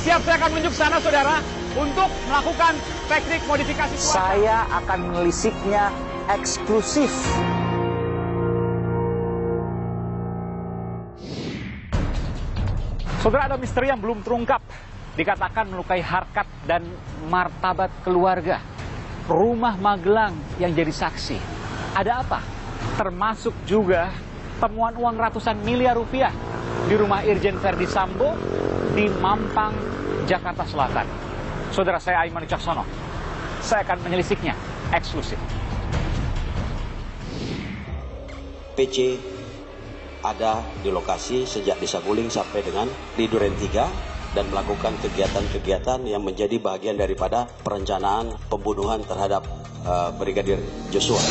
Siap, saya akan menunjuk sana, saudara, untuk melakukan teknik modifikasi cuaca. Saya akan menelisiknya eksklusif. Saudara, ada misteri yang belum terungkap. Dikatakan melukai harkat dan martabat keluarga. Rumah Magelang yang jadi saksi. Ada apa? Termasuk juga temuan uang ratusan miliar rupiah di rumah Irjen Verdi Sambo di Mampang, Jakarta Selatan. Saudara, saya Aiman Wicaksono. Saya akan menelisiknya eksklusif. PC ada di lokasi sejak di Saguling sampai dengan di Duren 3 dan melakukan kegiatan-kegiatan yang menjadi bagian daripada perencanaan pembunuhan terhadap Brigadir Joshua.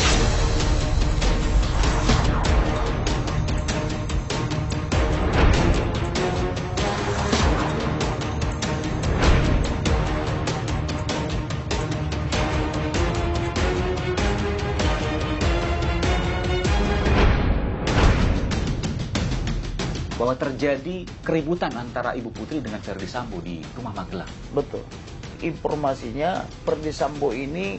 Bahwa terjadi keributan antara Ibu Putri dengan Verdi Sambo di rumah Magelang. Betul. Informasinya Verdi Sambo ini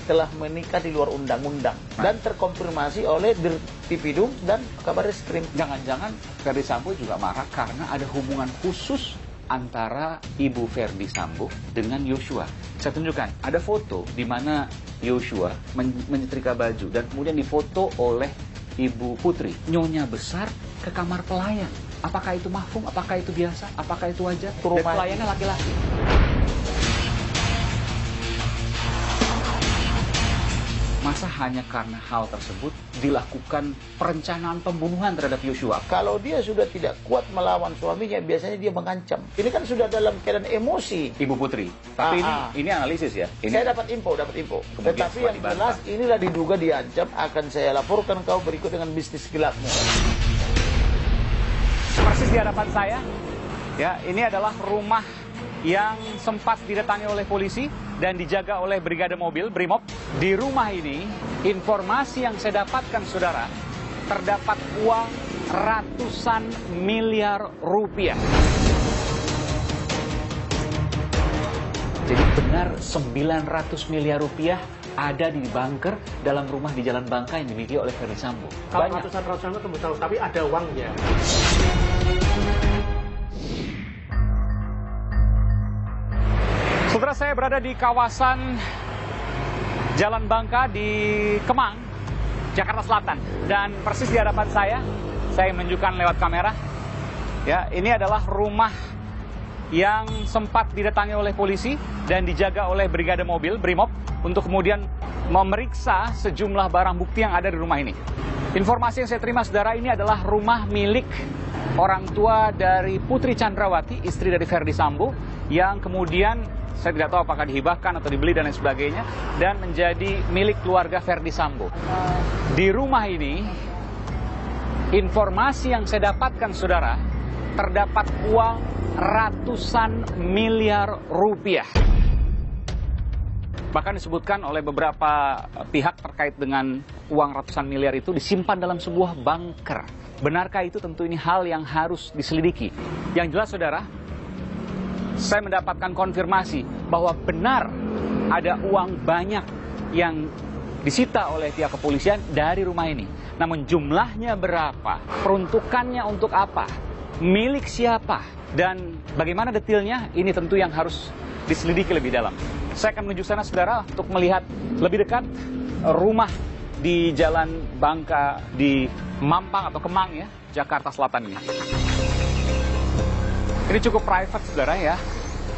telah menikah di luar undang-undang dan terkonfirmasi oleh Dirtipidum dan Kabarreskrim. Jangan-jangan Verdi Sambo juga marah karena ada hubungan khusus antara Ibu Verdi Sambo dengan Joshua. Saya tunjukkan, ada foto di mana Joshua menyetrika baju dan kemudian difoto oleh Ibu Putri. Nyonya besar ke kamar pelayan. Apakah itu mafhum? Apakah itu biasa? Apakah itu wajar? Dan pelayannya laki-laki. Masa hanya karena hal tersebut dilakukan perencanaan pembunuhan terhadap Joshua? Kalau dia sudah tidak kuat melawan suaminya, biasanya dia mengancam. Ini kan sudah dalam keadaan emosi. Ibu Putri. Tapi ini analisis ya. Ini saya dapat info. Kemudian Tetapi yang jelas inilah diduga diancam, akan saya laporkan kau berikut dengan bisnis gelapmu. Persis di hadapan saya, ya, ini adalah rumah yang sempat didatangi oleh polisi dan dijaga oleh brigade mobil Brimob. Di rumah ini, informasi yang saya dapatkan, saudara, terdapat uang ratusan miliar rupiah. Jadi benar 900 miliar rupiah ada di bunker dalam rumah di Jalan Bangka yang dimiliki oleh Verdi Sambo. Kalau ratusan itu tahu, tapi ada uangnya. Saudara, saya berada di kawasan Jalan Bangka di Kemang, Jakarta Selatan. Dan persis di hadapan saya menunjukkan lewat kamera. Ya, ini adalah rumah yang sempat didatangi oleh polisi dan dijaga oleh brigade mobil Brimob untuk kemudian memeriksa sejumlah barang bukti yang ada di rumah ini. Informasi yang saya terima, saudara, ini adalah rumah milik orang tua dari Putri Chandrawati, istri dari Verdi Sambo, yang kemudian saya tidak tahu apakah dihibahkan atau dibeli dan lain sebagainya, dan menjadi milik keluarga Verdi Sambo. Di rumah ini, informasi yang saya dapatkan, saudara, terdapat uang ratusan miliar rupiah. Bahkan disebutkan oleh beberapa pihak terkait dengan uang ratusan miliar itu disimpan dalam sebuah bunker. Benarkah itu? Tentu ini hal yang harus diselidiki. Yang jelas, saudara, saya mendapatkan konfirmasi bahwa benar ada uang banyak yang disita oleh pihak kepolisian dari rumah ini. Namun jumlahnya berapa, peruntukannya untuk apa, milik siapa, dan bagaimana detailnya, ini tentu yang harus diselidiki lebih dalam. Saya akan menuju sana, saudara, untuk melihat lebih dekat rumah di Jalan Bangka di Mampang atau Kemang, ya, Jakarta Selatan ini. Ini cukup private, saudara, ya.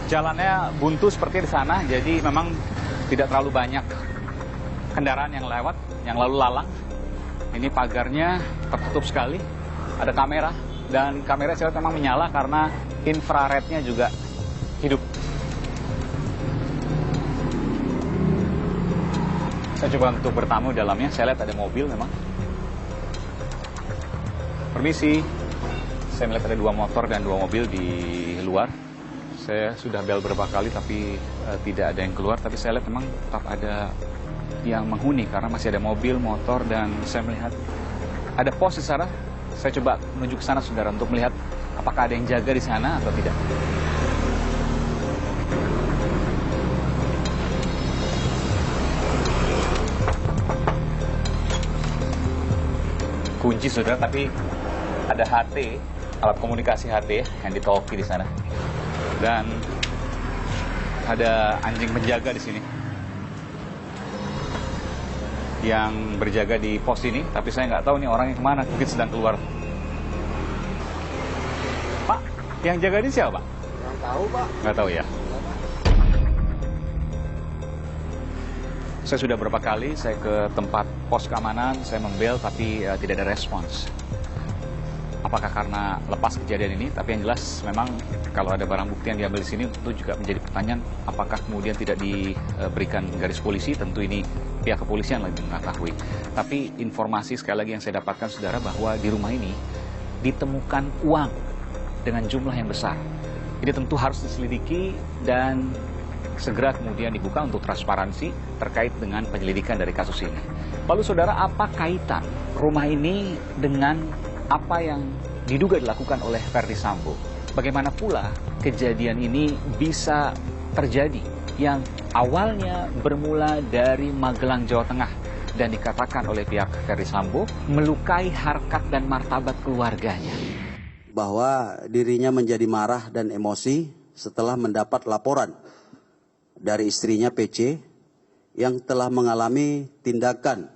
Jalannya buntu seperti di sana, jadi memang tidak terlalu banyak kendaraan yang lewat, yang lalu lalang. Ini pagarnya tertutup sekali, ada kamera, dan kamera saya lihat memang menyala karena infrarednya juga hidup. Saya coba untuk bertamu dalamnya, saya lihat ada mobil memang. Permisi, saya melihat ada 2 motor dan 2 mobil di luar. Saya sudah bel beberapa kali tapi tidak ada yang keluar, tapi saya lihat memang tetap ada yang menghuni karena masih ada mobil, motor, dan saya melihat ada pos di sana. Saya coba menuju ke sana, saudara, untuk melihat apakah ada yang jaga di sana atau tidak. kunci, saudara, tapi ada HT, alat komunikasi HT yang di-talkie di sana. Dan ada anjing penjaga di sini yang berjaga di pos ini, tapi saya nggak tahu nih orangnya kemana, mungkin sedang keluar. Pak, yang jaga ini siapa, Pak? Nggak tahu, Pak. Nggak tahu ya. Saya sudah berapa kali saya ke tempat pos keamanan, saya membel tapi tidak ada respons. Apakah karena lepas kejadian ini? Tapi yang jelas memang kalau ada barang bukti yang diambil di sini tentu juga menjadi pertanyaan apakah kemudian tidak diberikan garis polisi. Tentu ini pihak kepolisian lebih mengetahui. Tapi informasi sekali lagi yang saya dapatkan, saudara, bahwa di rumah ini ditemukan uang dengan jumlah yang besar. Ini tentu harus diselidiki dan segera kemudian dibuka untuk transparansi terkait dengan penyelidikan dari kasus ini. Lalu saudara, apa kaitan rumah ini dengan apa yang diduga dilakukan oleh Verdi Sambo? Bagaimana pula kejadian ini bisa terjadi yang awalnya bermula dari Magelang, Jawa Tengah dan dikatakan oleh pihak Verdi Sambo melukai harkat dan martabat keluarganya. Bahwa dirinya menjadi marah dan emosi setelah mendapat laporan dari istrinya PC yang telah mengalami tindakan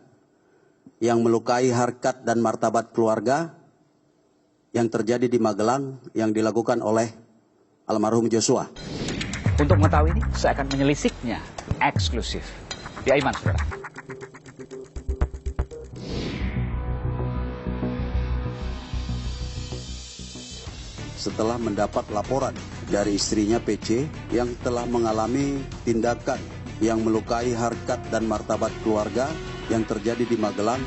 yang melukai harkat dan martabat keluarga yang terjadi di Magelang yang dilakukan oleh almarhum Joshua. Untuk mengetahui ini, saya akan menyelisiknya eksklusif di Aiman, saudara. Setelah mendapat laporan dari istrinya PC yang telah mengalami tindakan yang melukai harkat dan martabat keluarga yang terjadi di Magelang.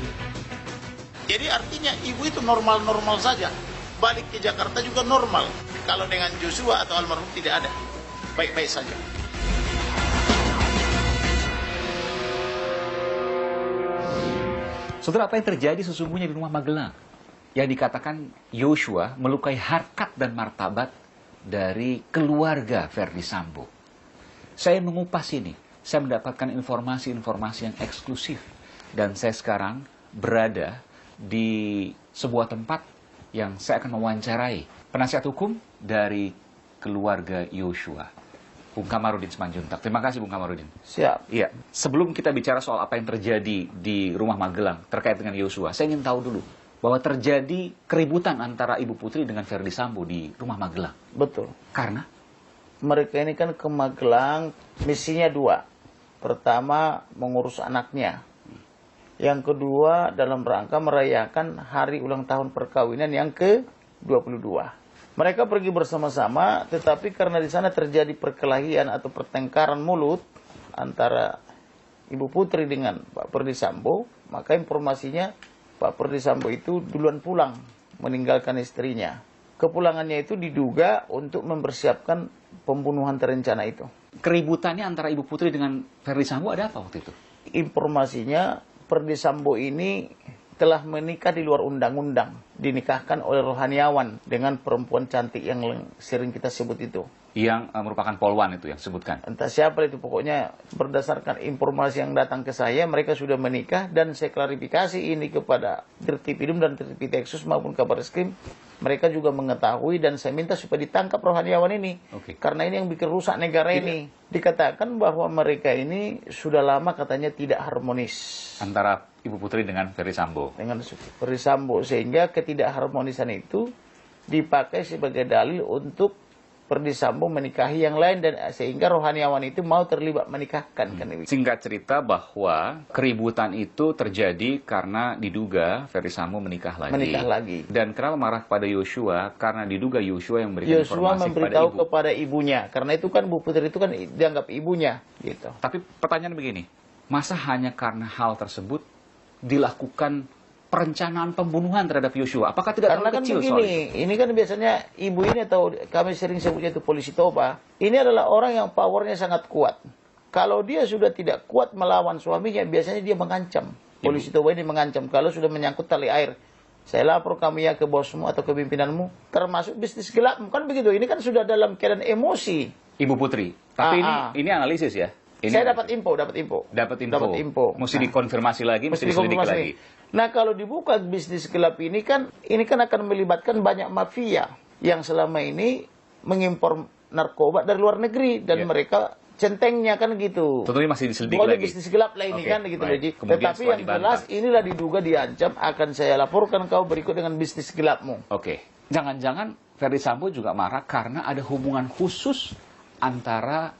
Jadi artinya ibu itu normal-normal saja. Balik ke Jakarta juga normal. Kalau dengan Joshua atau almarhum tidak ada. Baik-baik saja. Saudara, apa yang terjadi sesungguhnya di rumah Magelang? Yang dikatakan Joshua melukai harkat dan martabat dari keluarga Verdi Sambo. Saya mengupas ini. Saya mendapatkan informasi-informasi yang eksklusif. Dan saya sekarang berada di sebuah tempat yang saya akan mewawancarai penasihat hukum dari keluarga Joshua, Bung Kamarudin Simanjuntak. Terima kasih, Bung Kamarudin. Siap. Iya, sebelum kita bicara soal apa yang terjadi di rumah Magelang terkait dengan Joshua, saya ingin tahu dulu bahwa terjadi keributan antara Ibu Putri dengan Verdi Sambo di rumah Magelang. Betul. Karena Mereka ini kan ke Magelang, misinya dua. Pertama, mengurus anaknya. Yang kedua, dalam rangka merayakan hari ulang tahun perkawinan yang ke-22. Mereka pergi bersama-sama, tetapi karena di sana terjadi perkelahian atau pertengkaran mulut antara Ibu Putri dengan Pak Verdi Sambo, maka informasinya Pak Verdi Sambo itu duluan pulang, meninggalkan istrinya. Kepulangannya itu diduga untuk mempersiapkan pembunuhan terencana itu. keributannya antara Ibu Putri dengan Verdi Sambo ada apa waktu itu? Informasinya Verdi Sambo ini telah menikah di luar undang-undang, dinikahkan oleh rohaniawan dengan perempuan cantik yang sering kita sebut itu. Yang merupakan polwan itu yang sebutkan. Entah siapa itu, pokoknya berdasarkan informasi yang datang ke saya, mereka sudah menikah dan saya klarifikasi ini kepada Dirtipidum dan Dirtipideksus maupun Kabareskrim. Mereka juga mengetahui dan saya minta supaya ditangkap rohaniawan ini. Karena ini yang bikin rusak negara ini. Dikatakan bahwa mereka ini sudah lama katanya tidak harmonis. Antara Ibu Putri dengan Verdi Sambo. Dengan Verdi Sambo, sehingga ketidakharmonisan itu dipakai sebagai dalil untuk Verdi Sambo menikahi yang lain, dan sehingga rohaniawan itu mau terlibat menikahkan. Kan? Singkat cerita bahwa keributan itu terjadi karena diduga Verdi Sambo menikah lagi. Dan kenapa marah kepada Joshua? Karena diduga Joshua yang memberikan informasi memberitahu kepada ibunya. Karena itu kan Bu Putri itu kan dianggap ibunya. Gitu. Tapi pertanyaan begini, masa hanya karena hal tersebut dilakukan perencanaan pembunuhan terhadap Joshua? Apakah tidak karena terlalu kan kecil begini, soal itu? ini kan biasanya ibu ini atau kami sering sebutnya itu polisi toba. Ini adalah orang yang powernya sangat kuat. Kalau dia sudah tidak kuat melawan suaminya, biasanya dia mengancam. Polisi toba ini mengancam kalau sudah menyangkut tali air. Saya lapor kamu ya ke bosmu atau ke pimpinanmu, termasuk bisnis gelap. Kan begitu. Ini kan sudah dalam keadaan emosi. Ibu Putri. Tapi ini analisis ya. Saya dapat info. Dapat info. Mesti dikonfirmasi lagi, mesti diselidiki lagi. Nah, kalau dibuka bisnis gelap ini kan akan melibatkan banyak mafia yang selama ini mengimpor narkoba dari luar negeri dan mereka centengnya kan gitu. Tentunya masih diselidiki boleh lagi. Bisnis gelap lah ini kan gitu. Tetapi yang jelas inilah diduga diancam, akan saya laporkan kau berikut dengan bisnis gelapmu. Oke. Jangan-jangan Ferdi Sambo juga marah karena ada hubungan khusus antara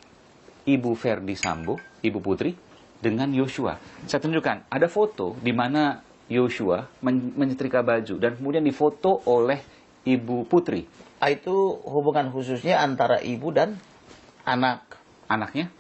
Ibu Ferdi Sambo, Ibu Putri, dengan Yosua. Saya tunjukkan, ada foto di mana Yosua menyetrika baju dan kemudian difoto oleh Ibu Putri. Itu hubungan khususnya antara ibu dan anak. Anaknya?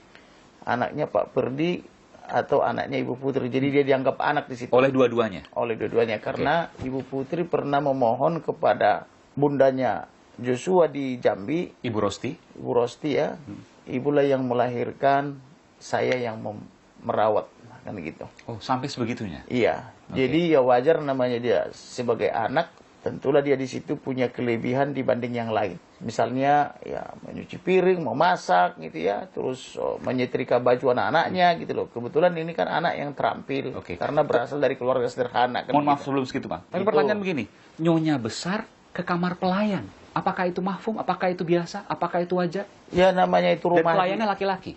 Anaknya Pak Ferdi atau anaknya Ibu Putri. Jadi dia dianggap anak di situ. Oleh dua-duanya? Oleh dua-duanya. Karena Ibu Putri pernah memohon kepada bundanya Joshua di Jambi. Ibu Rosti? Ibu Rosti ya. Ibulah yang melahirkan, saya yang merawat. Kan gitu. Oh, sampai sebegitunya? Iya. Jadi ya wajar namanya dia sebagai anak, tentulah dia di situ punya kelebihan dibanding yang lain. Misalnya ya menyuci piring, memasak gitu ya, terus menyetrika baju anak-anaknya gitu loh. Kebetulan ini kan anak yang terampil karena berasal dari keluarga sederhana. Kan mohon maaf sebelum segitu, Bang. Tapi pertanyaan begini, nyonya besar ke kamar pelayan. Apakah itu mahfum? Apakah itu biasa? Apakah itu wajar? Ya namanya itu rumah. Dan pelayannya laki-laki.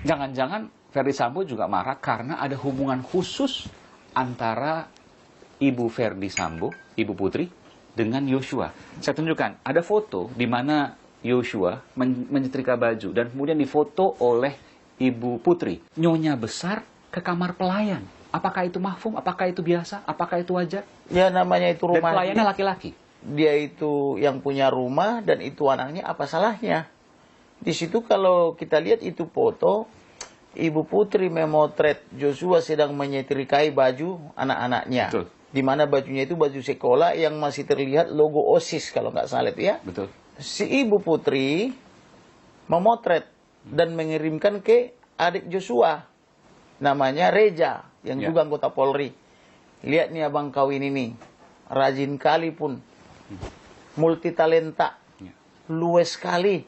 Jangan-jangan Ferdi Sambo juga marah karena ada hubungan khusus antara Ibu Ferdi Sambo, Ibu Putri, dengan Yosua. Saya tunjukkan, ada foto di mana Yosua menyetrika baju dan kemudian difoto oleh Ibu Putri. Nyonya besar ke kamar pelayan. Apakah itu mahfum? Apakah itu biasa? Apakah itu wajar? Ya namanya itu rumah. Dan pelayannya laki-laki. Dia itu yang punya rumah dan itu anaknya, apa salahnya? Di situ kalau kita lihat itu foto, Ibu Putri memotret Joshua sedang menyetrikai baju anak-anaknya. Betul. Di mana bajunya itu baju sekolah yang masih terlihat logo OSIS kalau nggak salah itu ya. Betul. Si Ibu Putri memotret dan mengirimkan ke adik Joshua. Namanya Reja, yang juga anggota Polri. Lihat nih abang kawin ini. Rajin kali pun. Multitalenta. Luwes sekali.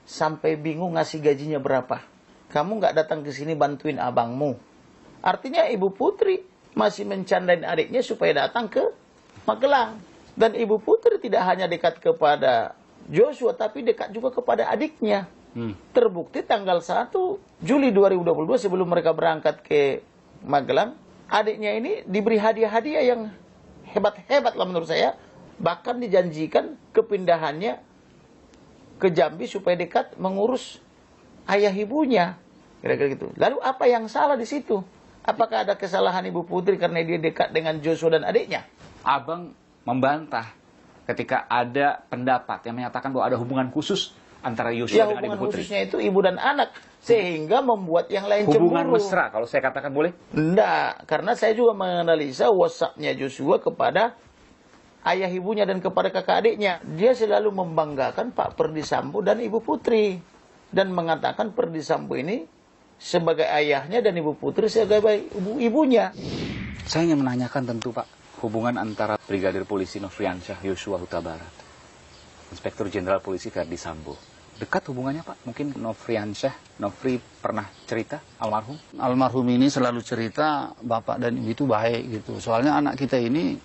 Sampai bingung ngasih gajinya berapa. Kamu nggak datang ke sini bantuin abangmu. Artinya Ibu Putri masih mencandain adiknya supaya datang ke Magelang. Dan Ibu Putri tidak hanya dekat kepada Joshua, tapi dekat juga kepada adiknya. Terbukti tanggal 1 Juli 2022 sebelum mereka berangkat ke Magelang, adiknya ini diberi hadiah-hadiah yang hebat-hebat lah menurut saya. Bahkan dijanjikan kepindahannya ke Jambi supaya dekat mengurus ayah ibunya. Kira-kira gitu. Lalu apa yang salah di situ? Apakah ada kesalahan Ibu Putri karena dia dekat dengan Joshua dan adiknya? Abang membantah ketika ada pendapat yang menyatakan bahwa ada hubungan khusus antara Yosua dengan Ibu Putri. Hubungan khususnya itu ibu dan anak. Sehingga membuat yang lain cemburu. Hubungan mesra, kalau saya katakan boleh? Enggak, karena saya juga menganalisa WhatsApp-nya Joshua kepada ayah ibunya dan kepada kakak adiknya. Dia selalu membanggakan Pak Ferdi Sambo dan Ibu Putri. Dan mengatakan Ferdi Sambo ini sebagai ayahnya dan Ibu Putri sebagai ibunya. Saya ingin menanyakan tentu Pak, hubungan antara Brigadir Polisi Nofriansyah Yosua Huta Barat, Inspektur Jenderal Polisi Ferdi Sambo. Dekat hubungannya Pak? Mungkin Nofri pernah cerita almarhum? Almarhum ini selalu cerita bapak dan ibu itu baik gitu. Soalnya anak kita ini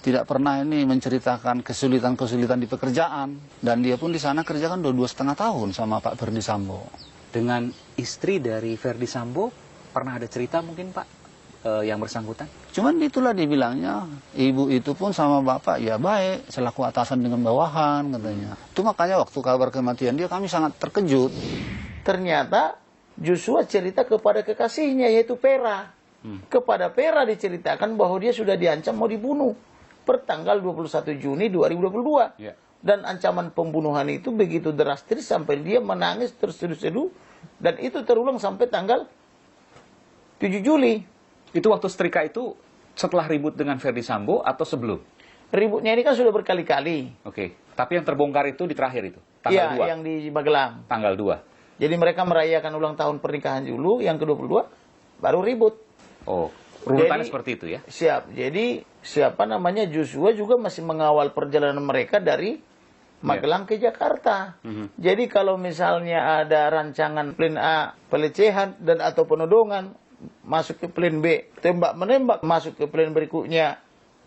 tidak pernah ini menceritakan kesulitan-kesulitan di pekerjaan. Dan dia pun di sana kerja kan 2,5 tahun sama Pak Ferdi Sambo. Dengan istri dari Ferdi Sambo, pernah ada cerita mungkin Pak yang bersangkutan? Cuman itulah dibilangnya, ibu itu pun sama bapak ya baik, selaku atasan dengan bawahan katanya. Itu makanya waktu kabar kematian dia kami sangat terkejut. Ternyata Joshua cerita kepada kekasihnya yaitu Pera. Kepada Pera diceritakan bahwa dia sudah diancam mau dibunuh pertanggal 21 Juni 2022. Dan ancaman pembunuhan itu begitu drastis sampai dia menangis terseduh-seduh. Dan itu terulang sampai tanggal 7 Juli. Itu waktu setrika itu setelah ribut dengan Ferdi Sambo atau sebelum? Ributnya ini kan sudah berkali-kali. Oke, tapi yang terbongkar itu di terakhir itu? Tanggal 2? Yang di Magelang. Tanggal 2. Jadi mereka merayakan ulang tahun pernikahan dulu, yang ke-22 baru ribut. Oh, runutannya seperti itu ya? Siap. Jadi siapa namanya Joshua juga masih mengawal perjalanan mereka dari Magelang ke Jakarta. Jadi kalau misalnya ada rancangan plan A pelecehan dan atau penodongan, masuk ke plan B tembak-menembak, masuk ke plan berikutnya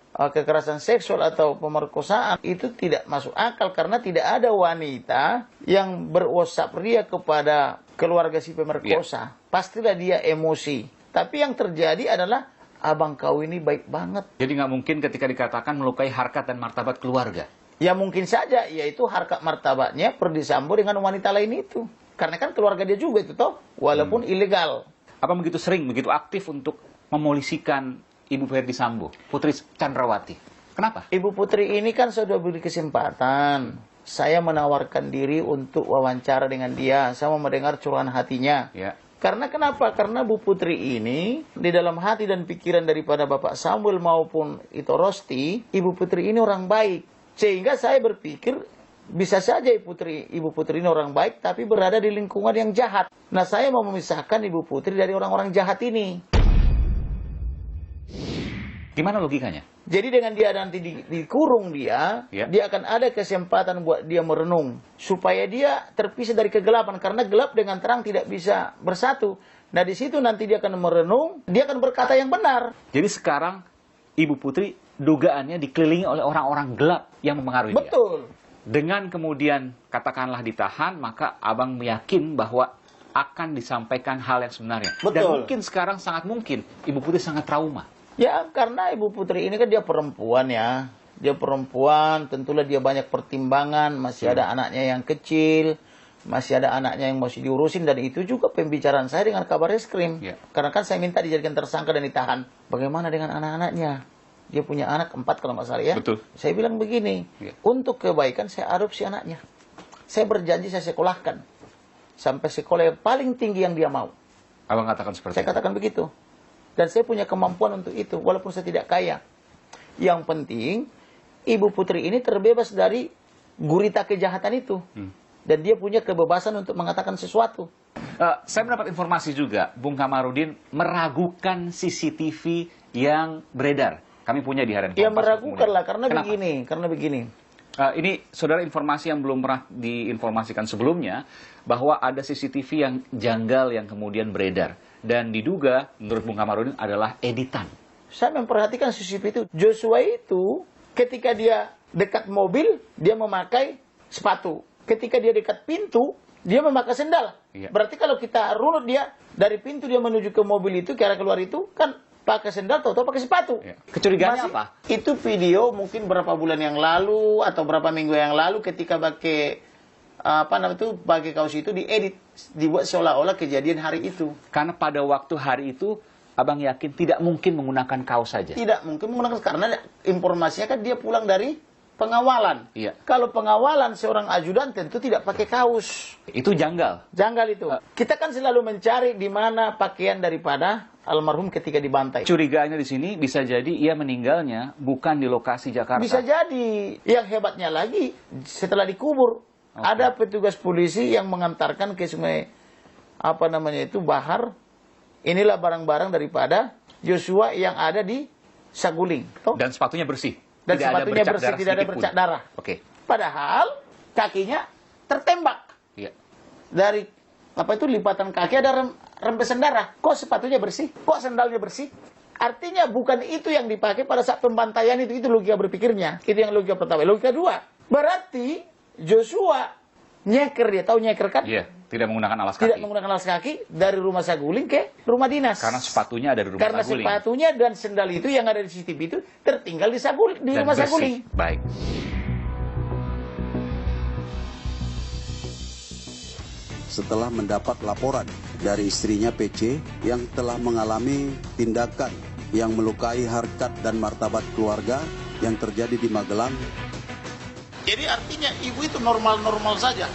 kekerasan seksual atau pemerkosaan, itu tidak masuk akal karena tidak ada wanita yang berwasap ria kepada keluarga si pemerkosa. Pastilah dia emosi. Tapi yang terjadi adalah abang kau ini baik banget. Jadi nggak mungkin ketika dikatakan melukai harkat dan martabat keluarga. Ya mungkin saja, yaitu harkat martabatnya Perdi Sambo dengan wanita lain itu. Karena kan keluarga dia juga itu toh, walaupun ilegal. Apa begitu sering, begitu aktif untuk memolisikan Ibu Verdi Sambo, Putri Chandrawati? Kenapa? Ibu Putri ini kan sudah beri kesempatan. Saya menawarkan diri untuk wawancara dengan dia. Saya mau mendengar curahan hatinya. Ya. Karena kenapa? Karena Bu Putri ini di dalam hati dan pikiran daripada Bapak Samuel maupun Ito Rosti, Ibu Putri ini orang baik. Sehingga saya berpikir bisa saja Ibu Putri ini orang baik tapi berada di lingkungan yang jahat. Nah, saya mau memisahkan Ibu Putri dari orang-orang jahat ini. Gimana logikanya? Jadi dengan dia nanti dikurung dia akan ada kesempatan buat dia merenung. Supaya dia terpisah dari kegelapan. Karena gelap dengan terang tidak bisa bersatu. Nah di situ nanti dia akan merenung, dia akan berkata yang benar. Jadi sekarang Ibu Putri dugaannya dikelilingi oleh orang-orang gelap yang mempengaruhi dia. Betul. Dengan kemudian katakanlah ditahan, maka abang yakin bahwa akan disampaikan hal yang sebenarnya. Betul. Dan mungkin sekarang sangat mungkin Ibu Putri sangat trauma. Ya, karena Ibu Putri ini kan dia perempuan ya. Dia perempuan, tentulah dia banyak pertimbangan. Masih ada anaknya yang kecil. Masih ada anaknya yang masih diurusin. Dan itu juga pembicaraan saya dengan kabar reskrim. Karena kan saya minta dijadikan tersangka dan ditahan. Bagaimana dengan anak-anaknya? Dia punya anak 4 kalau nggak salah ya. Betul. Saya bilang begini. Untuk kebaikan saya adopsi anaknya. Saya berjanji saya sekolahkan. Sampai sekolah yang paling tinggi yang dia mau. Abang katakan seperti Saya katakan begitu. Dan saya punya kemampuan untuk itu, walaupun saya tidak kaya. Yang penting, Ibu Putri ini terbebas dari gurita kejahatan itu. Dan dia punya kebebasan untuk mengatakan sesuatu. Saya mendapat informasi juga, Bung Kamarudin meragukan CCTV yang beredar. Kami punya di Harian Kompas. Ya meragukan lah, karena Kenapa? begini. Ini, saudara, informasi yang belum pernah diinformasikan sebelumnya, bahwa ada CCTV yang janggal yang kemudian beredar. Dan diduga, menurut Bung Kamarudin, adalah editan. Saya memperhatikan CCTV itu. Joshua itu, ketika dia dekat mobil, dia memakai sepatu. Ketika dia dekat pintu, dia memakai sendal. Berarti kalau kita runut dia, dari pintu dia menuju ke mobil itu, ke arah keluar itu, kan pakai sendal, atau pakai sepatu. Kecurigaannya apa? Itu video mungkin berapa bulan yang lalu, atau berapa minggu yang lalu, ketika pakai pakai kaos itu diedit, dibuat seolah-olah kejadian hari itu. Karena pada waktu hari itu, abang yakin tidak mungkin menggunakan kaos saja. Tidak mungkin menggunakan, karena informasinya kan dia pulang dari pengawalan. Kalau pengawalan seorang ajudan tentu tidak pakai kaos. Itu janggal. Janggal itu. Kita kan selalu mencari di mana pakaian daripada almarhum ketika dibantai. Curigaannya di sini bisa jadi ia meninggalnya bukan di lokasi Jakarta. Bisa jadi. Yang hebatnya lagi, setelah dikubur, ada petugas polisi yang mengantarkan ke sungai Bahar. Inilah barang-barang daripada Joshua yang ada di Saguling. Dan sepatunya bersih. Dan sepatunya bersih, tidak ada bercak darah. Padahal kakinya tertembak. Dari lipatan kaki ada rembesan darah. Kok sepatunya bersih? Kok sandalnya bersih? Artinya bukan itu yang dipakai pada saat pembantaian itu. Itu logika berpikirnya. Itu yang logika pertama. Logika kedua, berarti Joshua nyeker, dia tahu nyeker kan? Iya, tidak menggunakan alas kaki. Tidak menggunakan alas kaki dari rumah Saguling ke rumah dinas. Karena sepatunya ada di rumah Karena Saguling. sepatunya dan sendal itu yang ada di CCTV itu tertinggal di rumah bersih. Saguling. Baik. Setelah mendapat laporan dari istrinya PC yang telah mengalami tindakan yang melukai harkat dan martabat keluarga yang terjadi di Magelang. Jadi artinya ibu itu normal-normal saja.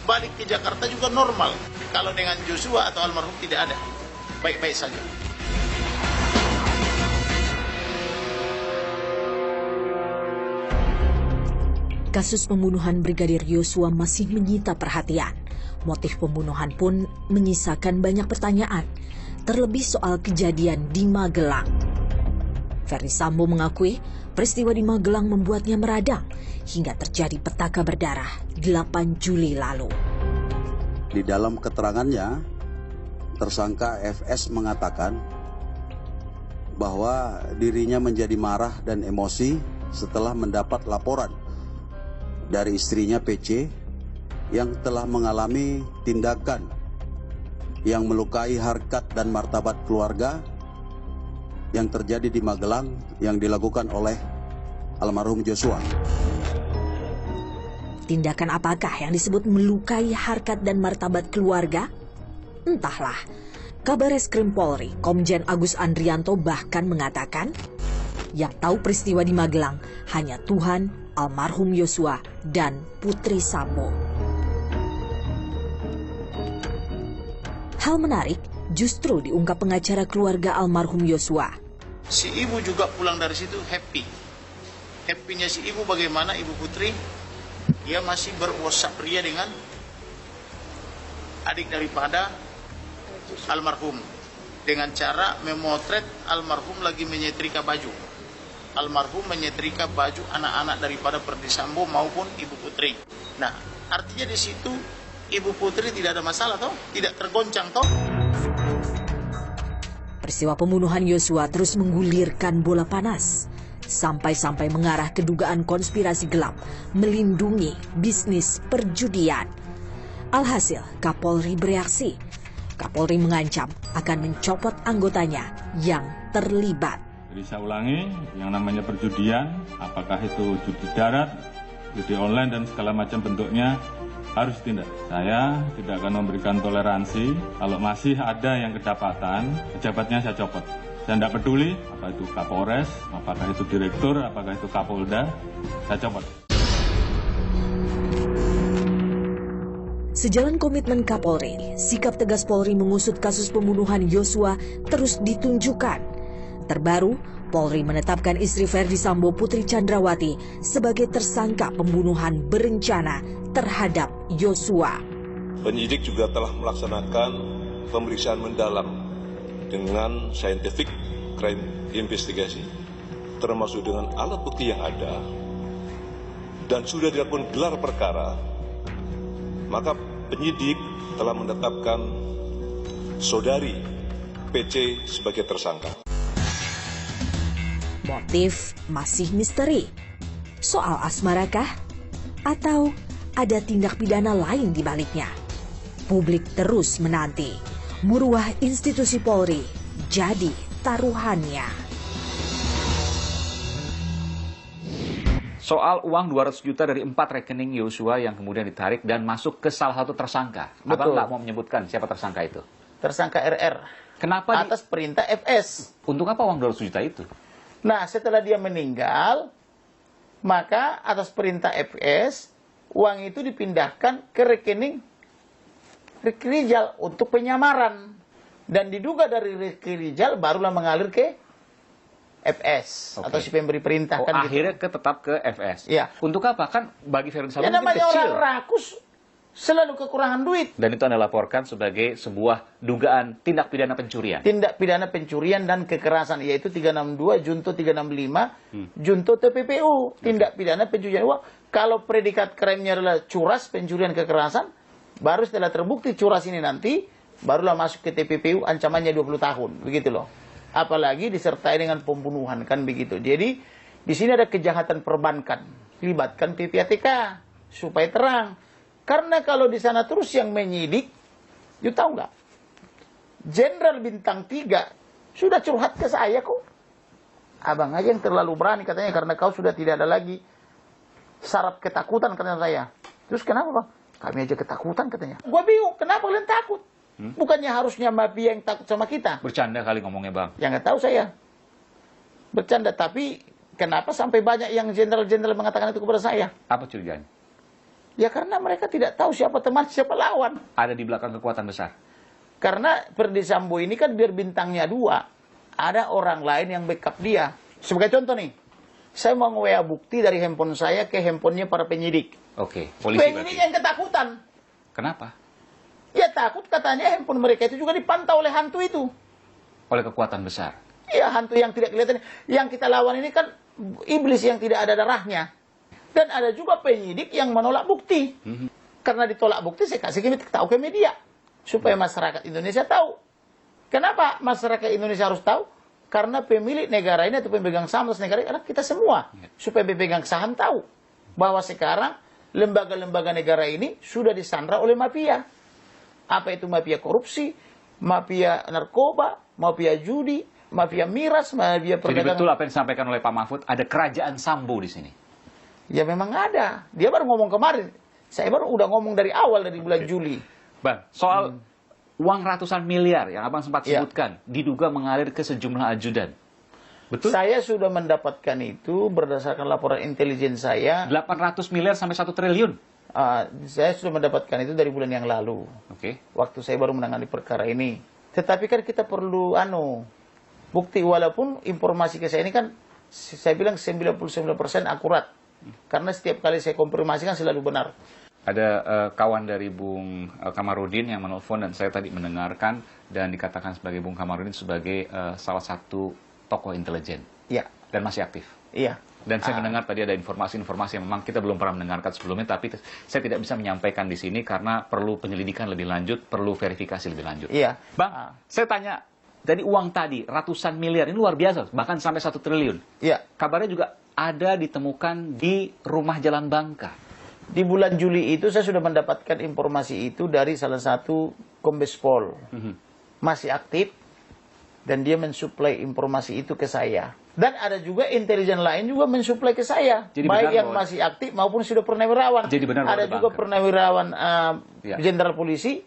Balik ke Jakarta juga normal. Kalau dengan Joshua atau almarhum tidak ada. Baik-baik saja. Kasus pembunuhan Brigadir Yosua masih menyita perhatian. Motif pembunuhan pun menyisakan banyak pertanyaan, terlebih soal kejadian di Magelang. Verdi Sambo mengakui Peristiwa di Magelang membuatnya meradang hingga terjadi petaka berdarah 8 Juli lalu. Di dalam keterangannya, tersangka FS mengatakan bahwa dirinya menjadi marah dan emosi setelah mendapat laporan dari istrinya PC yang telah mengalami tindakan yang melukai harkat dan martabat keluarga yang terjadi di Magelang yang dilakukan oleh almarhum Joshua. Tindakan apakah yang disebut melukai harkat dan martabat keluarga? Entahlah. Kabar Reskrim Polri, Komjen Agus Andrianto bahkan mengatakan, yang tahu peristiwa di Magelang hanya Tuhan, almarhum Yosua, dan Putri Sambo. Hal menarik justru diungkap pengacara keluarga almarhum Yosua. Si ibu juga pulang dari situ happy. Happy-nya si ibu bagaimana Ibu Putri? Dia masih berwasap ria dengan adik daripada almarhum. Dengan cara memotret almarhum lagi menyetrika baju. Almarhum menyetrika baju anak-anak daripada Ferdi Sambo maupun Ibu Putri. Nah, artinya di situ Ibu Putri tidak ada masalah toh? Tidak tergoncang toh? Peristiwa pembunuhan Yosua terus menggulirkan bola panas. Sampai-sampai mengarah ke dugaan konspirasi gelap melindungi bisnis perjudian. Alhasil, Kapolri bereaksi. Kapolri mengancam akan mencopot anggotanya yang terlibat. Jadi saya ulangi, yang namanya perjudian, apakah itu judi darat, judi online dan segala macam bentuknya harus ditindak. Saya tidak akan memberikan toleransi kalau masih ada yang kedapatan, pejabatnya saya copot. Saya tidak peduli, apa itu Kapolres, apakah itu Direktur, apakah itu Kapolda, saya copot. Sejalan komitmen Kapolri, sikap tegas Polri mengusut kasus pembunuhan Yosua terus ditunjukkan. Terbaru, Polri menetapkan istri Ferdi Sambo Putri Chandrawati sebagai tersangka pembunuhan berencana terhadap Yosua. Penyidik juga telah melaksanakan pemeriksaan mendalam dengan scientific crime investigation, termasuk dengan alat bukti yang ada, dan sudah dilakukan gelar perkara, maka penyidik telah menetapkan saudari PC sebagai tersangka. Motif masih misteri. Soal asmarakah? Atau ada tindak pidana lain di baliknya? Publik terus menanti. Muruah institusi Polri jadi taruhannya. Soal uang 200 juta dari 4 rekening Yosua yang kemudian ditarik dan masuk ke salah satu tersangka. Abang nggak mau menyebutkan siapa tersangka itu? Tersangka RR. Kenapa? Atas perintah FS. Untuk apa uang 200 juta itu? Nah, setelah dia meninggal, maka atas perintah FS, uang itu dipindahkan ke rekening Ricky Rijal untuk penyamaran. Dan diduga dari Ricky Rijal barulah mengalir ke FS. Atau si pemberi perintah. Kan akhirnya gitu. tetap ke FS. Ya. Untuk apa? Kan bagi Ferdi Sambo ya namanya kecil. orang rakus selalu kekurangan duit. Dan itu Anda laporkan sebagai sebuah dugaan tindak pidana pencurian. Tindak pidana pencurian dan kekerasan, yaitu 362, Junto 365, Junto TPPU. Tindak pidana pencurian uang. Kalau predikat krimnya adalah curas, pencurian, kekerasan, baru setelah terbukti curas ini nanti, barulah masuk ke TPPU, ancamannya 20 tahun. Begitu loh. Apalagi disertai dengan pembunuhan, kan begitu. Jadi, di sini ada kejahatan perbankan. Libatkan PPATK, supaya terang. Karena kalau di sana terus yang menyidik, you tahu nggak? Jenderal Bintang 3 sudah curhat ke saya kok. Abang aja yang terlalu berani katanya, karena kau sudah tidak ada lagi syarat ketakutan, katanya saya. Terus kenapa bang? Kami aja ketakutan katanya. Gua bingung, kenapa kalian takut? Bukannya harusnya mafia yang takut sama kita? Bercanda kali ngomongnya bang. Ya nggak tahu saya. Bercanda, tapi kenapa sampai banyak yang jenderal-jenderal mengatakan itu kepada saya? Apa curiganya? Ya karena mereka tidak tahu siapa teman, siapa lawan. Ada di belakang kekuatan besar. Karena Ferdi Sambo ini kan biar bintangnya 2. Ada orang lain yang backup dia. Sebagai contoh nih, saya mau nge-WA bukti dari handphone saya ke handphonenya para penyidik. Oke, polisi penyidik berarti. yang ketakutan. Kenapa? Ya takut katanya handphone mereka itu juga dipantau oleh hantu itu. Oleh kekuatan besar. Iya, hantu yang tidak kelihatan. Yang kita lawan ini kan iblis yang tidak ada darahnya. Dan ada juga penyidik yang menolak bukti. Karena ditolak bukti, saya kasih tahu ke media. Supaya masyarakat Indonesia tahu. Kenapa masyarakat Indonesia harus tahu? Karena pemilik negara ini atau pemegang saham atas negara ini adalah kita semua. Supaya pemegang saham tahu bahwa sekarang lembaga-lembaga negara ini sudah disandra oleh mafia. Apa itu mafia korupsi, mafia narkoba, mafia judi, mafia miras, mafia perdagangan. Jadi betul apa yang disampaikan oleh Pak Mahfud, ada kerajaan Sambo di sini? Ya memang ada. Dia baru ngomong kemarin. Saya baru udah ngomong dari awal, dari bulan Juli. Bang, soal uang ratusan miliar yang Abang sempat sebutkan, diduga mengalir ke sejumlah ajudan. Betul? Saya sudah mendapatkan itu berdasarkan laporan intelijen saya. 800 miliar sampai 1 triliun? Saya sudah mendapatkan itu dari bulan yang lalu. Waktu saya baru menangani perkara ini. Tetapi kan kita perlu bukti, walaupun informasi ke saya ini kan saya bilang 99% akurat. Karena setiap kali saya konfirmasi kan selalu benar. Ada kawan dari Bung Kamarudin yang menelpon dan saya tadi mendengarkan dan dikatakan sebagai Bung Kamarudin sebagai salah satu tokoh intelijen. Iya. Dan masih aktif. Iya. Dan saya mendengar tadi ada informasi-informasi yang memang kita belum pernah mendengarkan sebelumnya, tapi saya tidak bisa menyampaikan di sini karena perlu penyelidikan lebih lanjut, perlu verifikasi lebih lanjut. Iya. Bang, saya tanya, dari uang tadi, ratusan miliar, ini luar biasa, bahkan sampai 1 triliun. Iya. Kabarnya juga ada ditemukan di rumah Jalan Bangka. Di bulan Juli itu saya sudah mendapatkan informasi itu dari salah satu Kombes Pol. Masih aktif, dan dia mensuplai informasi itu ke saya. Dan ada juga intelijen lain juga mensuplai ke saya. Jadi baik yang masih aktif maupun sudah purnawirawan. Jadi benar ada juga purnawirawan jenderal polisi,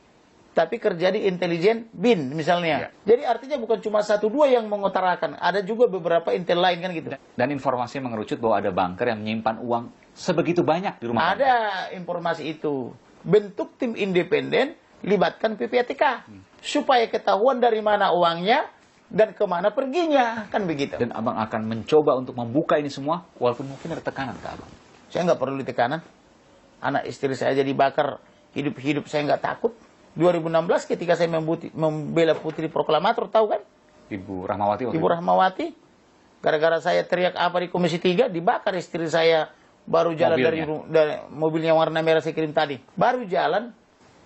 tapi kerja di intelijen BIN misalnya. Jadi artinya bukan cuma 1-2 yang mengutarakan. Ada juga beberapa intel lain kan gitu. Dan informasi mengerucut bahwa ada banker yang menyimpan uang sebegitu banyak di rumah. Ada informasi itu. Bentuk tim independen, libatkan PPATK. Supaya ketahuan dari mana uangnya, dan kemana perginya, kan begitu. Dan Abang akan mencoba untuk membuka ini semua, walaupun mungkin ada tekanan ke Abang. Saya nggak perlu tekanan. Anak istri saya jadi bakar, hidup-hidup saya nggak takut. 2016 ketika saya membela Putri Proklamator, tahu kan? Ibu Rahmawati waktu Ibu Rahmawati. Gara-gara saya teriak apa di Komisi 3, dibakar istri saya. Baru jalan dari mobilnya warna merah saya kirim tadi. Baru jalan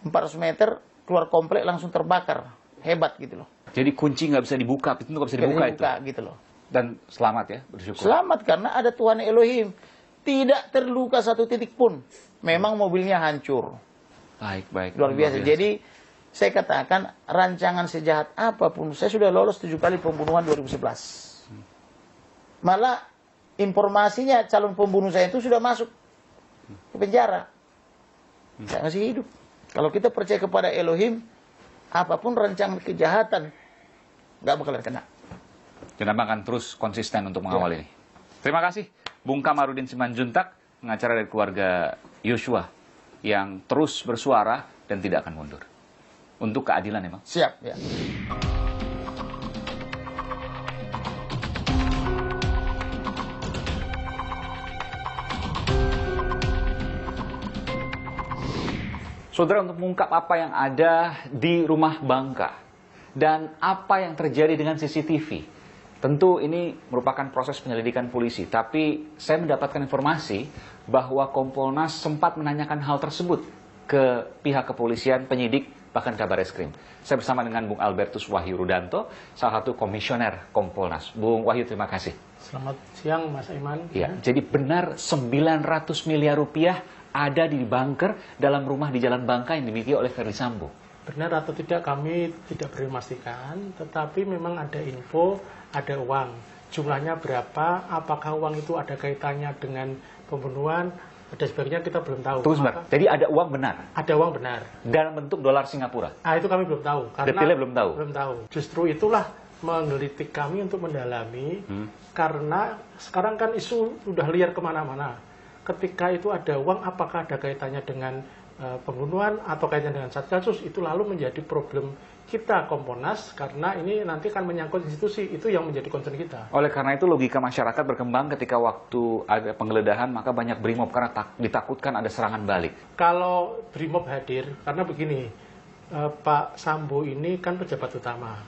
400 meter, keluar komplek langsung terbakar. Hebat gitu loh. Jadi kunci nggak bisa dibuka, pintu nggak bisa dibuka itu. Gitu loh. Dan selamat ya, bersyukur. Selamat karena ada Tuhan Elohim. Tidak terluka 1 titik pun. Memang mobilnya hancur. Baik. Luar biasa. Jadi saya katakan rancangan sejahat apapun, saya sudah lolos 7 kali pembunuhan 2011. Malah informasinya calon pembunuh saya itu sudah masuk ke penjara. Saya masih hidup. Kalau kita percaya kepada Elohim, apapun rancangan kejahatan nggak bakal kena. Dan Abang akan terus konsisten untuk mengawal ini. Terima kasih Bung Kamarudin Simanjuntak, pengacara dari keluarga Yosua, yang terus bersuara dan tidak akan mundur. Untuk keadilan emang. Siap ya. Saudara, untuk mengungkap apa yang ada di rumah Bangka dan apa yang terjadi dengan CCTV, tentu ini merupakan proses penyelidikan polisi. Tapi saya mendapatkan informasi bahwa Kompolnas sempat menanyakan hal tersebut ke pihak kepolisian, penyidik, bahkan Kabar Eskrim. Saya bersama dengan Bung Albertus Wahyu Rudanto, salah satu komisioner Kompolnas. Bung Wahyu, terima kasih. Selamat siang, Mas Iman. Ya, jadi benar 900 miliar rupiah ada di bunker dalam rumah di Jalan Bangka yang dimiliki oleh Ferdy Sambo. Benar atau tidak kami tidak boleh memastikan, tetapi memang ada info, ada uang. Jumlahnya berapa, apakah uang itu ada kaitannya dengan pembunuhan, dan sebagainya kita belum tahu. Tunggu sebentar, jadi ada uang benar? Ada uang benar. Dalam bentuk dolar Singapura? Itu kami belum tahu. Karena detailnya belum tahu? Belum tahu. Justru itulah menggelitik kami untuk mendalami, karena sekarang kan isu sudah liar kemana-mana. Ketika itu ada uang, apakah ada kaitannya dengan pembunuhan atau kaitannya dengan Satgasus, itu lalu menjadi problem kita Kompolnas, karena ini nanti akan menyangkut institusi, itu yang menjadi concern kita. Oleh karena itu logika masyarakat berkembang ketika waktu ada penggeledahan, maka banyak BRIMOB karena ditakutkan ada serangan balik. Kalau BRIMOB hadir, karena begini, Pak Sambo ini kan pejabat utama.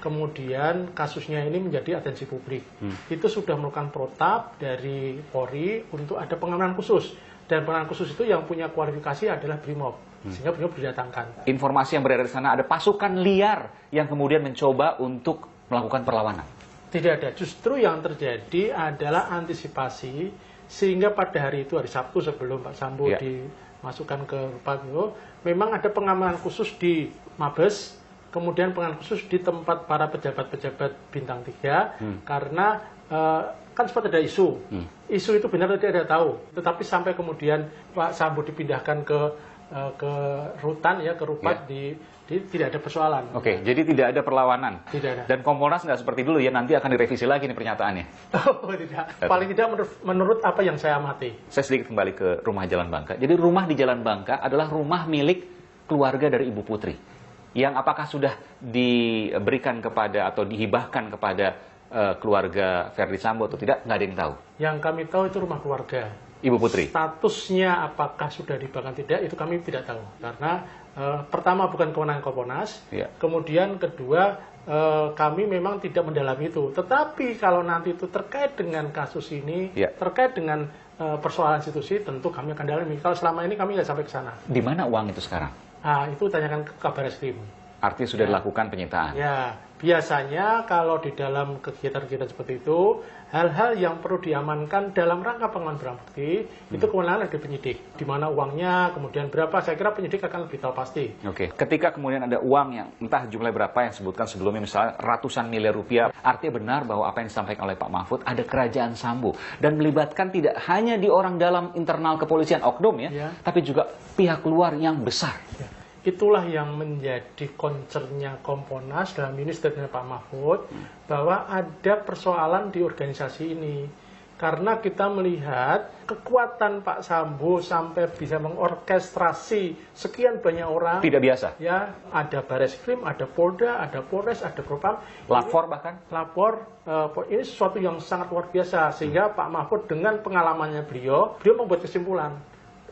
Kemudian kasusnya ini menjadi atensi publik. Itu sudah melakukan protap dari Polri untuk ada pengamanan khusus. Dan pengamanan khusus itu yang punya kualifikasi adalah Brimob. Sehingga Brimob didatangkan. Informasi yang beredar di sana ada pasukan liar yang kemudian mencoba untuk melakukan perlawanan. Tidak ada. Justru yang terjadi adalah antisipasi sehingga pada hari itu, hari Sabtu sebelum Pak Sambo dimasukkan ke Papua, memang ada pengamanan khusus di Mabes, kemudian pengamanan khusus di tempat para pejabat-pejabat bintang 3, karena kan sempat ada isu. Isu itu benar atau tidak tahu. Tetapi sampai kemudian Pak Sambo dipindahkan ke Rutan, ke Rupat, tidak ada persoalan. Oke, jadi tidak ada perlawanan. Tidak ada. Dan Kompolnas nggak seperti dulu ya, nanti akan direvisi lagi nih pernyataannya. Oh, tidak. Paling tidak menurut apa yang saya amati. Saya sedikit kembali ke rumah Jalan Bangka. Jadi rumah di Jalan Bangka adalah rumah milik keluarga dari Ibu Putri. Yang apakah sudah diberikan kepada atau dihibahkan kepada keluarga Verdi Sambo atau tidak, nggak ada yang tahu. Yang kami tahu itu rumah keluarga. Ibu Putri. Statusnya apakah sudah dibahkan tidak, itu kami tidak tahu. Karena pertama bukan kewenangan Kompolnas, kemudian kedua kami memang tidak mendalami itu. Tetapi kalau nanti itu terkait dengan kasus ini, terkait dengan persoalan institusi, tentu kami akan dalami. Kalau selama ini kami nggak sampai ke sana. Di mana uang itu sekarang? Itu tanyakan ke Kabareskrim. Artinya sudah dilakukan penyitaan? Ya, biasanya kalau di dalam kegiatan-kegiatan seperti itu, hal-hal yang perlu diamankan dalam rangka pengaman barang bukti, itu kewenangan dari penyidik. Di mana uangnya, kemudian berapa, saya kira penyidik akan lebih tahu pasti. Oke, ketika kemudian ada uang yang entah jumlah berapa yang disebutkan sebelumnya, misalnya ratusan miliar rupiah, artinya benar bahwa apa yang disampaikan oleh Pak Mahfud, ada kerajaan Sambo. Dan melibatkan tidak hanya di orang dalam internal kepolisian, oknum tapi juga pihak luar yang besar. Itulah yang menjadi concernnya Kompolnas dalam ini statement Pak Mahfud, bahwa ada persoalan di organisasi ini. Karena kita melihat kekuatan Pak Sambo sampai bisa mengorkestrasi sekian banyak orang. Tidak biasa. Ya, ada Bareskrim, ada Polda, ada Polres, ada Propam. Lapor bahkan? Lapor, ini sesuatu yang sangat luar biasa. Sehingga Pak Mahfud dengan pengalamannya beliau membuat kesimpulan.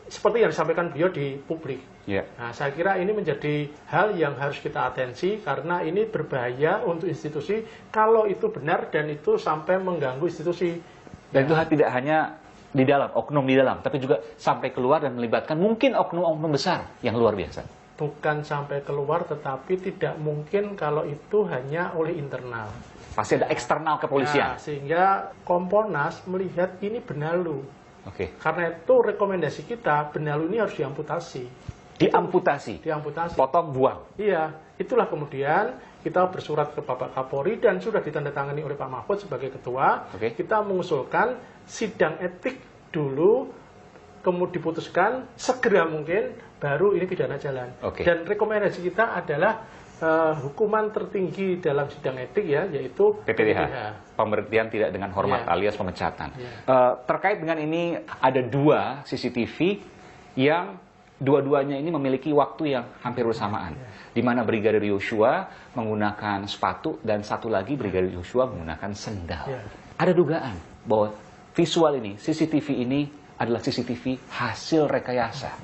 Seperti yang disampaikan beliau di publik. Nah, saya kira ini menjadi hal yang harus kita atensi karena ini berbahaya untuk institusi kalau itu benar dan itu sampai mengganggu institusi. Dan itu tidak hanya di dalam, oknum di dalam, tapi juga sampai keluar dan melibatkan mungkin oknum-oknum besar yang luar biasa. Bukan sampai keluar, tetapi tidak mungkin kalau itu hanya oleh internal. Pasti ada eksternal kepolisian. Sehingga Kompolnas melihat ini benalu. Karena itu rekomendasi kita, benalu ini harus diamputasi. Diamputasi? Diamputasi. Potong, buang? Iya, itulah kemudian kita bersurat ke Bapak Kapolri dan sudah ditandatangani oleh Pak Mahfud sebagai ketua. Kita mengusulkan sidang etik dulu, kemudian diputuskan segera mungkin, baru ini pidana jalan. Dan rekomendasi kita adalah hukuman tertinggi dalam sidang etik yaitu PPDH. Pemberhentian tidak dengan hormat alias pemecatan. Terkait dengan ini ada 2 CCTV yang dua-duanya ini memiliki waktu yang hampir bersamaan. Di mana Brigadir Yosua menggunakan sepatu dan satu lagi Brigadir Yosua menggunakan sendal. Ada dugaan bahwa visual ini, CCTV ini adalah CCTV hasil rekayasa.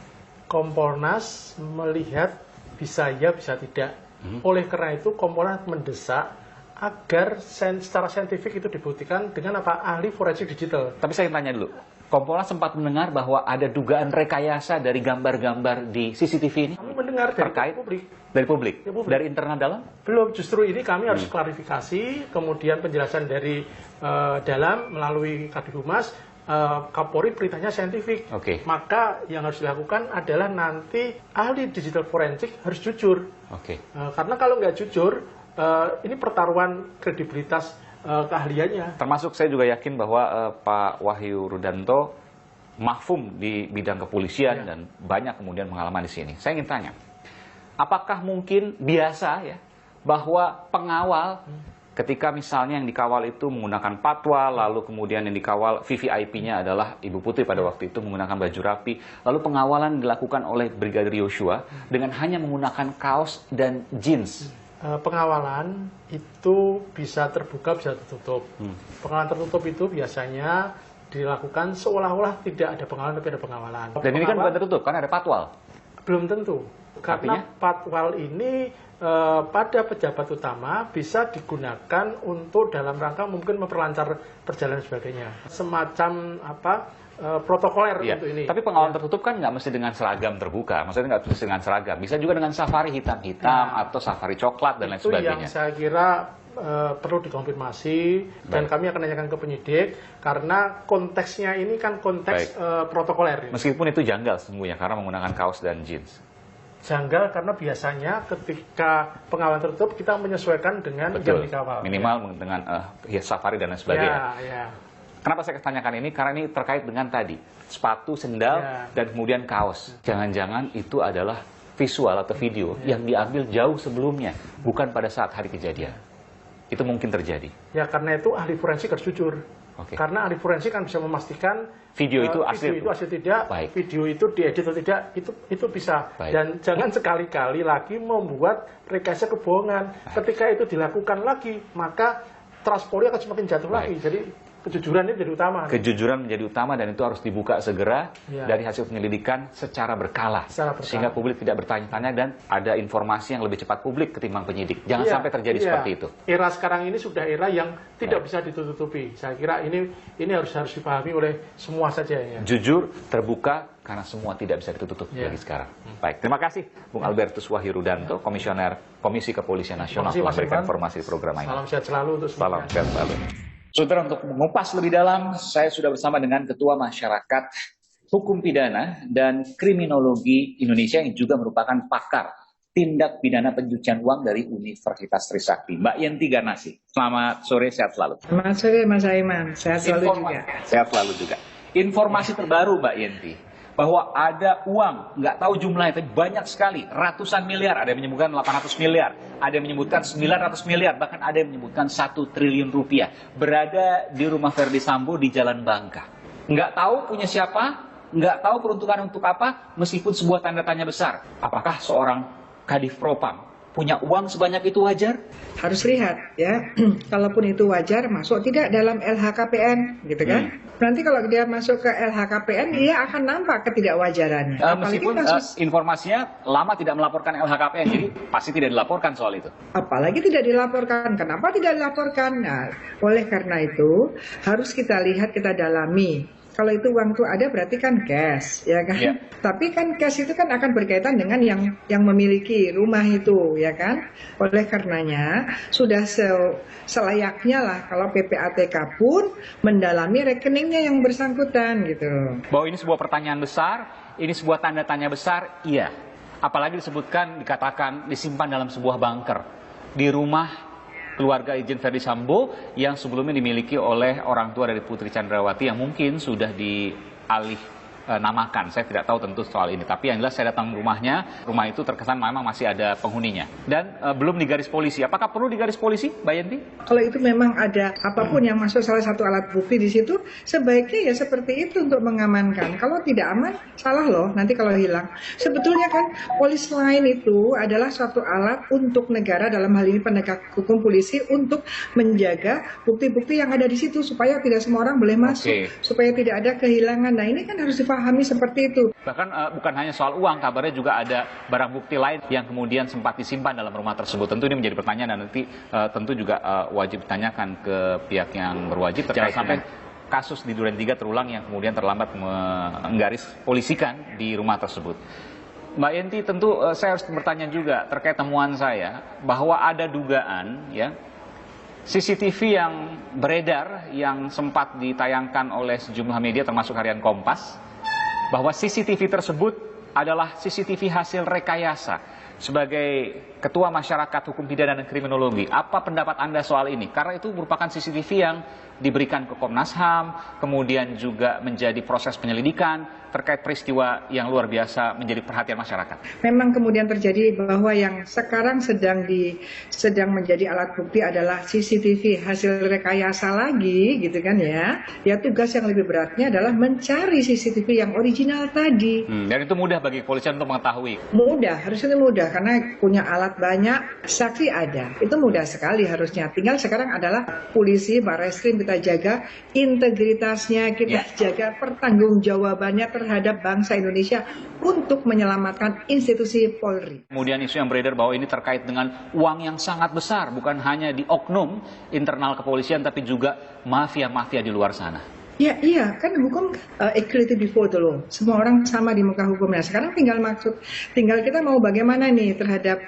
Kompolnas melihat bisa ya, bisa tidak. Oleh karena itu Kompolnas mendesak agar secara saintifik itu dibuktikan dengan ahli forensik digital. Tapi saya tanya dulu, Kompolnas sempat mendengar bahwa ada dugaan rekayasa dari gambar-gambar di CCTV ini? Kami mendengar dari publik. Dari publik? Dari internal dalam? Belum, justru ini kami harus klarifikasi, kemudian penjelasan dari dalam melalui Kadihumas, Kapolri beritanya saintifik. Maka yang harus dilakukan adalah nanti ahli digital forensik harus jujur. Karena kalau nggak jujur, ini pertaruhan kredibilitas keahliannya. Termasuk saya juga yakin bahwa Pak Wahyu Rudanto mahfum di bidang kepolisian dan banyak kemudian pengalaman di sini. Saya ingin tanya, apakah mungkin biasa bahwa pengawal ketika misalnya yang dikawal itu menggunakan patwa, lalu kemudian yang dikawal VVIP-nya adalah Ibu Putri pada waktu itu menggunakan baju rapi, lalu pengawalan dilakukan oleh Brigadir Yosua dengan hanya menggunakan kaos dan jeans. Pengawalan itu bisa terbuka, bisa tertutup. Pengawalan tertutup itu biasanya dilakukan seolah-olah tidak ada pengawalan, tapi ada pengawalan. Dan ini kan bukan tertutup, kan ada patwal? Belum tentu. karena Artinya? patwal ini pada pejabat utama bisa digunakan untuk dalam rangka mungkin memperlancar perjalanan sebagainya. Semacam protokoler untuk ini. Tapi pengawalan tertutup kan nggak mesti dengan seragam terbuka, maksudnya nggak mesti dengan seragam, bisa juga dengan safari hitam-hitam atau safari coklat dan lain sebagainya. Itu yang saya kira perlu dikonfirmasi dan kami akan tanyakan ke penyidik karena konteksnya ini kan konteks protokoler. Meskipun itu janggal sesungguhnya karena menggunakan kaos dan jeans. Janggal karena biasanya ketika pengawalan tertutup kita menyesuaikan dengan yang dikawal. Minimal dengan safari dan lain sebagainya. Kenapa saya tanyakan ini? Karena ini terkait dengan tadi sepatu, sendal, dan kemudian kaos. Jangan-jangan itu adalah visual atau video yang diambil jauh sebelumnya, bukan pada saat hari kejadian. Itu mungkin terjadi. Ya karena itu ahli forensik harus jujur. Karena ahli forensik kan bisa memastikan video itu asli atau tidak, video itu diedit atau tidak, itu bisa. Dan jangan sekali-kali lagi membuat rekayasa kebohongan. Ketika itu dilakukan lagi, maka trust Polri akan semakin jatuh lagi. Jadi kejujuran ini menjadi utama. Kejujuran menjadi utama dan itu harus dibuka segera dari hasil penyelidikan secara berkala. Sehingga publik tidak bertanya-tanya dan ada informasi yang lebih cepat publik ketimbang penyidik. Jangan sampai terjadi seperti itu. Era sekarang ini sudah era yang tidak bisa ditutupi. Saya kira ini harus dipahami oleh semua saja. Jujur, terbuka, karena semua tidak bisa ditutup lagi sekarang. Baik, terima kasih Bung Albertus Wahyu Rudanto, Komisioner Komisi Kepolisian Nasional telah memberikan informasi di program ini. Salam sehat selalu untuk semua. Salam sehat selalu. Saudara, untuk mengupas lebih dalam, saya sudah bersama dengan Ketua Masyarakat Hukum Pidana dan Kriminologi Indonesia yang juga merupakan pakar tindak pidana pencucian uang dari Universitas Trisakti, Mbak Yenti Garnasi. Selamat sore, sehat selalu. Selamat sore, Mas Aiman. Sehat selalu juga. Sehat selalu juga. Informasi terbaru, Mbak Yenti, bahwa ada uang, nggak tahu jumlahnya, tapi banyak sekali, ratusan miliar, ada yang menyebutkan 800 miliar, ada yang menyebutkan 900 miliar, bahkan ada yang menyebutkan 1 triliun rupiah, berada di rumah Verdi Sambo di Jalan Bangka. Nggak tahu punya siapa, nggak tahu peruntukan untuk apa, meskipun sebuah tanda tanya besar. Apakah seorang Kadif Propam punya uang sebanyak itu wajar? Harus lihat ya, kalaupun itu wajar masuk tidak dalam LHKPN gitu kan. Nanti kalau dia masuk ke LHKPN dia akan nampak ketidakwajarannya. Meskipun informasinya lama tidak melaporkan LHKPN, jadi pasti tidak dilaporkan soal itu. Apalagi tidak dilaporkan. Kenapa tidak dilaporkan? Nah, oleh karena itu harus kita lihat, kita dalami. Kalau itu uang itu ada berarti kan cash, ya kan? Tapi kan cash itu kan akan berkaitan dengan yang memiliki rumah itu, ya kan? Oleh karenanya sudah selayaknya lah kalau PPATK pun mendalami rekeningnya yang bersangkutan gitu. Bahwa ini sebuah pertanyaan besar, ini sebuah tanda tanya besar, iya. Apalagi dikatakan disimpan dalam sebuah bunker di rumah keluarga Irjen Verdi Sambo yang sebelumnya dimiliki oleh orang tua dari Putri Chandrawati yang mungkin sudah namakan. Saya tidak tahu tentu soal ini, tapi yang jelas saya datang ke rumahnya, rumah itu terkesan memang masih ada penghuninya dan belum digaris polisi. Apakah perlu digaris polisi, Mbak Yenti? Kalau itu memang ada apapun yang masuk salah satu alat bukti di situ, sebaiknya ya seperti itu untuk mengamankan. Kalau tidak aman, salah loh nanti kalau hilang. Sebetulnya kan polis lain itu adalah suatu alat untuk negara, dalam hal ini penegak hukum polisi, untuk menjaga bukti-bukti yang ada di situ supaya tidak semua orang boleh masuk, supaya tidak ada kehilangan. Nah ini kan harus dipahami seperti itu. Bahkan bukan hanya soal uang, kabarnya juga ada barang bukti lain yang kemudian sempat disimpan dalam rumah tersebut. Tentu ini menjadi pertanyaan dan nanti tentu juga wajib ditanyakan ke pihak yang berwajib. Jangan sampai kasus di Duren 3 terulang yang kemudian terlambat menggaris polisikan di rumah tersebut. Mbak Yenti, tentu saya harus bertanya juga terkait temuan saya bahwa ada dugaan ya CCTV yang beredar yang sempat ditayangkan oleh sejumlah media termasuk harian Kompas, bahwa CCTV tersebut adalah CCTV hasil rekayasa. Sebagai Ketua Masyarakat Hukum Pidana dan Kriminologi, apa pendapat Anda soal ini? Karena itu merupakan CCTV yang diberikan ke Komnas HAM, kemudian juga menjadi proses penyelidikan terkait peristiwa yang luar biasa menjadi perhatian masyarakat. Memang kemudian terjadi bahwa yang sekarang sedang menjadi alat bukti adalah CCTV hasil rekayasa lagi, gitu kan ya. Ya tugas yang lebih beratnya adalah mencari CCTV yang original tadi. Dan itu mudah bagi kepolisian untuk mengetahui. Mudah, harusnya mudah. karena punya alat banyak, saksi ada. Itu mudah sekali harusnya. Tinggal sekarang adalah polisi, Barreskrim kita jaga integritasnya, kita jaga pertanggungjawabannya terhadap bangsa Indonesia untuk menyelamatkan institusi Polri. Kemudian isu yang beredar bahwa ini terkait dengan uang yang sangat besar, bukan hanya di oknum internal kepolisian, tapi juga mafia-mafia di luar sana. Ya, iya, kan hukum equality before the law. Semua orang sama di muka hukumnya. Sekarang tinggal kita mau bagaimana nih terhadap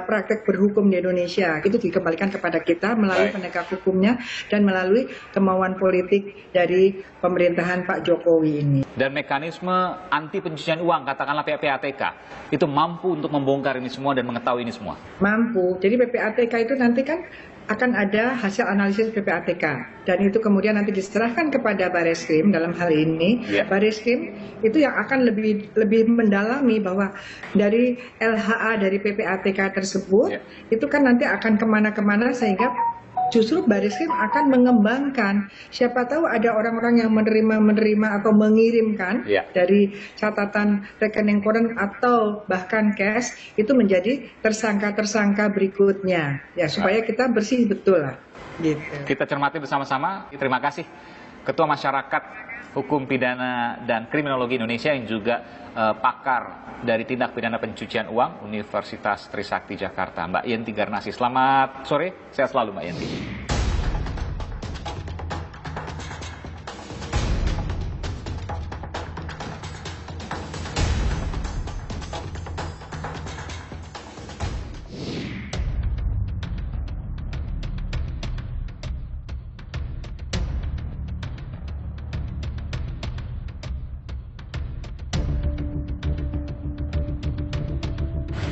praktek berhukum di Indonesia. Itu dikembalikan kepada kita melalui penegak hukumnya dan melalui kemauan politik dari pemerintahan Pak Jokowi ini. Dan mekanisme anti pencucian uang, katakanlah PPATK, itu mampu untuk membongkar ini semua dan mengetahui ini semua? Mampu. Jadi PPATK itu nanti kan akan ada hasil analisis PPATK dan itu kemudian nanti diserahkan kepada Barreskrim dalam hal ini. Barreskrim itu yang akan lebih mendalami bahwa dari LHA dari PPATK tersebut itu kan nanti akan kemana-kemana sehingga justru Barreskrim akan mengembangkan. Siapa tahu ada orang-orang yang menerima atau mengirimkan dari catatan rekening koran atau bahkan cash itu menjadi tersangka-tersangka berikutnya. Ya supaya kita bersih betul lah. Gitu. Kita cermati bersama-sama. Terima kasih Ketua Masyarakat Hukum Pidana dan Kriminologi Indonesia yang juga pakar dari tindak pidana pencucian uang Universitas Trisakti Jakarta, Mbak Yenti Garnasi. Selamat sore, sehat selalu Mbak Yenti.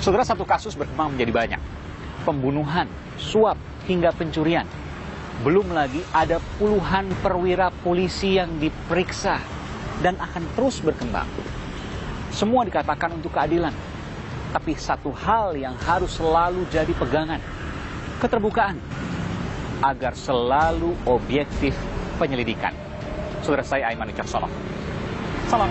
Saudara, satu kasus berkembang menjadi banyak. Pembunuhan, suap, hingga pencurian. Belum lagi ada puluhan perwira polisi yang diperiksa dan akan terus berkembang. Semua dikatakan untuk keadilan. Tapi satu hal yang harus selalu jadi pegangan. Keterbukaan. Agar selalu objektif penyelidikan. Saudara, saya Aiman Wicaksono. Salam.